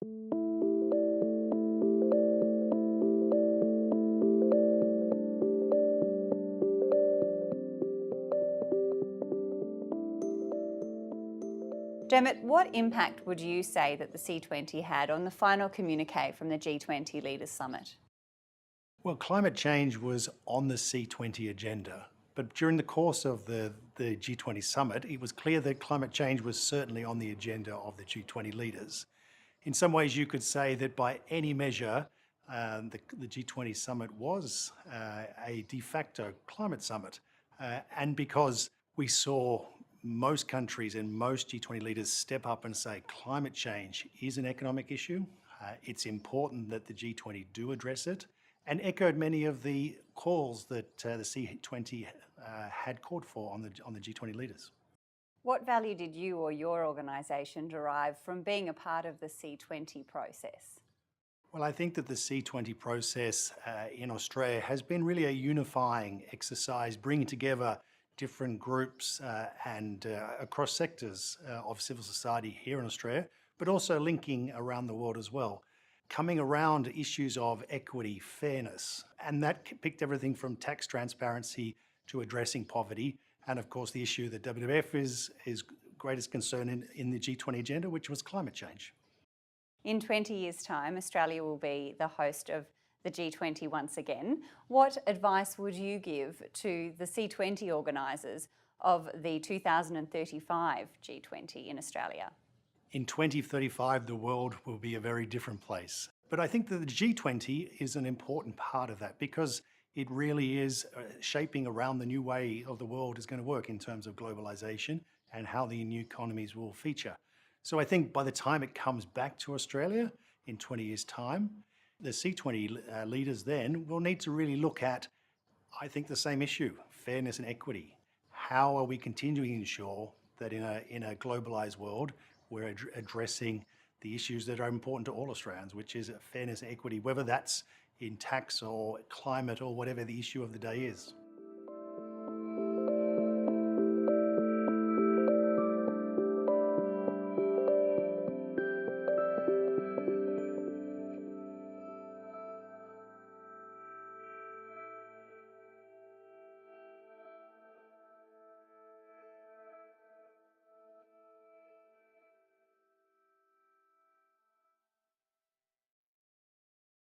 Dermot, what impact would you say that the C20 had on the final communique from the G20 Leaders Summit? Well, climate change was on the C20 agenda, but during the course of the G20 summit, it was clear that climate change was certainly on the agenda of the G20 leaders. In some ways, you could say that by any measure, the G20 summit was a de facto climate summit. And because we saw most countries and most G20 leaders step up and say climate change is an economic issue, it's important that the G20 do address it, and echoed many of the calls that the C20 had called for on the G20 leaders. What value did you or your organisation derive from being a part of the C20 process? Well, I think that the C20 process in Australia has been really a unifying exercise, bringing together different groups and across sectors of civil society here in Australia, but also linking around the world as well, coming around issues of equity, fairness, and that picked everything from tax transparency to addressing poverty, and of course the issue that WWF is greatest concern in the G20 agenda, which was climate change. In 20 years' time, Australia will be the host of the G20 once again. What advice would you give to the C20 organisers of the 2035 G20 in Australia? In 2035, the world will be a very different place. But I think that the G20 is an important part of that because it really is shaping around the new way of the world is going to work in terms of globalisation and how the new economies will feature. So I think by the time it comes back to Australia in 20 years' time, the C20 leaders then will need to really look at, I think, the same issue, fairness and equity. How are we continuing to ensure that in a globalised world, we're addressing the issues that are important to all Australians, which is fairness and equity, whether that's in tax or climate or whatever the issue of the day is.